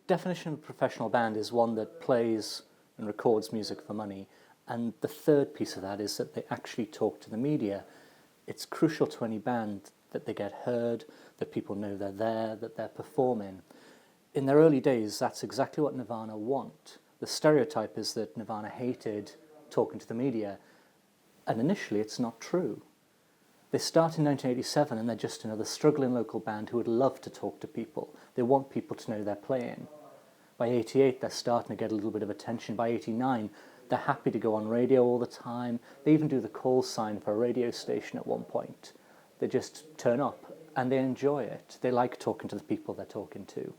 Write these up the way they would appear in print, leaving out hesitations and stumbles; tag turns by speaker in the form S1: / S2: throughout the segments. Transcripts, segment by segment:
S1: definition of a professional band is one that plays and records music for money. And the third piece of that is that they actually talk to the media. It's crucial to any band that they get heard, that people know they're there, that they're performing. In their early days, that's exactly what Nirvana want. The stereotype is that Nirvana hated talking to the media, and initially it's not true. They start in 1987 and they're just another struggling local band who would love to talk to people. They want people to know they're playing. By 88, they're starting to get a little bit of attention. By 89, they're happy to go on radio all the time. They even do the call sign for a radio station at one point. They just turn up and they enjoy it. They like talking to the people they're talking to.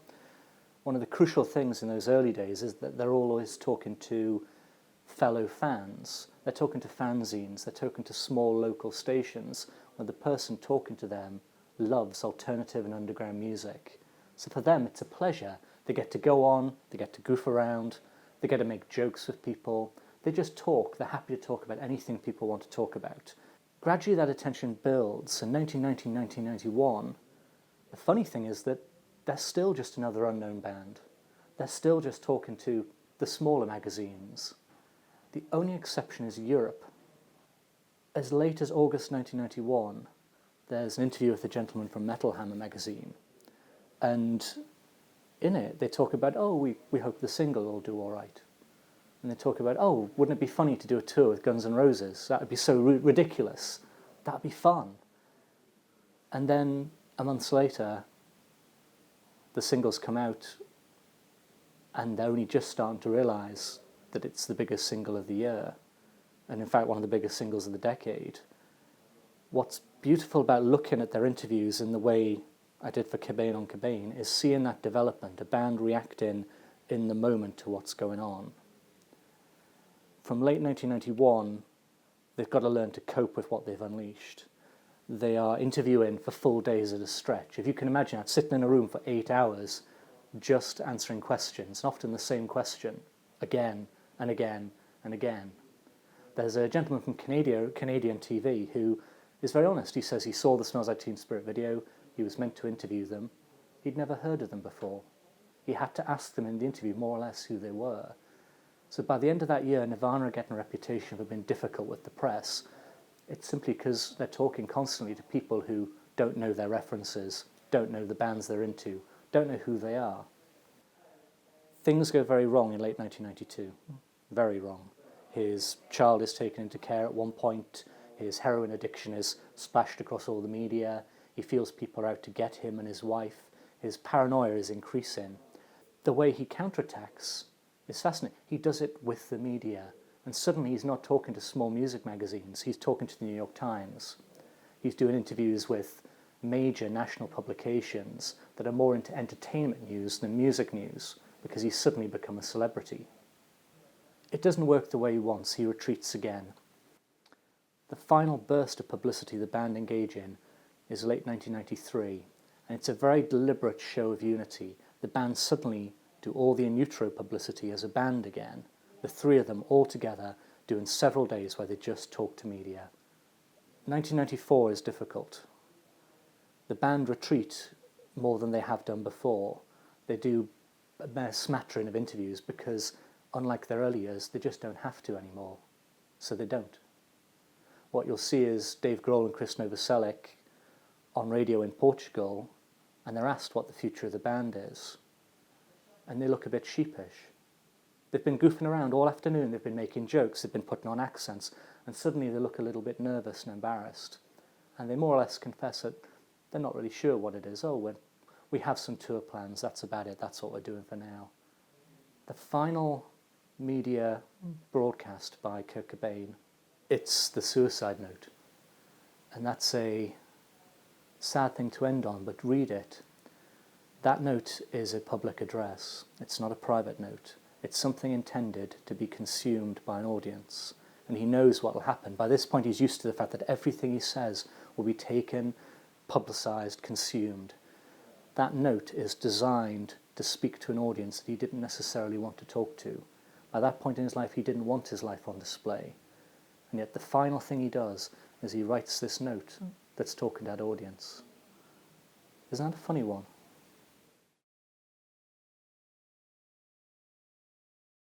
S1: One of the crucial things in those early days is that they're always talking to fellow fans. They're talking to fanzines. They're talking to small local stations where the person talking to them loves alternative and underground music. So for them, it's a pleasure. They get to go on, they get to goof around, they get to make jokes with people. They just talk. They're happy to talk about anything people want to talk about. Gradually that attention builds. In 1990, 1991, the funny thing is that they're still just another unknown band. They're still just talking to the smaller magazines. The only exception is Europe. As late as August 1991, there's an interview with a gentleman from Metal Hammer magazine. And in it, they talk about, oh, we hope the single will do all right. And they talk about, oh, wouldn't it be funny to do a tour with Guns N' Roses? That would be so ridiculous. That would be fun. And then a month later, the singles come out, and they're only just starting to realise that it's the biggest single of the year, and in fact one of the biggest singles of the decade. What's beautiful about looking at their interviews in the way I did for Cobain on Cobain is seeing that development, a band reacting in the moment to what's going on. From late 1991, they've got to learn to cope with what they've unleashed. They are interviewing for full days at a stretch. If you can imagine that, sitting in a room for 8 hours, just answering questions, and often the same question, again and again and again. There's a gentleman from Canadian TV who is very honest. He says he saw the Smells Like Teen Spirit video, he was meant to interview them. He'd never heard of them before. He had to ask them in the interview more or less who they were. So by the end of that year, Nirvana are getting a reputation for being difficult with the press. It's simply because they're talking constantly to people who don't know their references, don't know the bands they're into, don't know who they are. Things go very wrong in late 1992. Very wrong. His child is taken into care at one point. His heroin addiction is splashed across all the media. He feels people are out to get him and his wife. His paranoia is increasing. The way he counterattacks is fascinating. He does it with the media. And suddenly he's not talking to small music magazines. He's talking to the New York Times. He's doing interviews with major national publications that are more into entertainment news than music news, because he's suddenly become a celebrity. It doesn't work the way he wants. He retreats again. The final burst of publicity the band engage in is late 1993, and it's a very deliberate show of unity. The band suddenly do all the in utero publicity as a band again, the three of them all together doing several days where they just talk to media. 1994 is difficult. The band retreat more than they have done before. They do a mere smattering of interviews because, unlike their early years, they just don't have to anymore. So they don't. What you'll see is Dave Grohl and Chris Novoselic on radio in Portugal, and they're asked what the future of the band is. And they look a bit sheepish. They've been goofing around all afternoon, they've been making jokes, they've been putting on accents, and suddenly they look a little bit nervous and embarrassed. And they more or less confess that they're not really sure what it is. Oh, we have some tour plans, that's about it, that's what we're doing for now. The final media broadcast by Kurt Cobain, it's the suicide note. And that's a sad thing to end on, but read it. That note is a public address. It's not a private note. It's something intended to be consumed by an audience. And he knows what will happen. By this point, he's used to the fact that everything he says will be taken, publicised, consumed. That note is designed to speak to an audience that he didn't necessarily want to talk to. By that point in his life, he didn't want his life on display. And yet the final thing he does is he writes this note that's talking to that audience. Isn't that a funny one?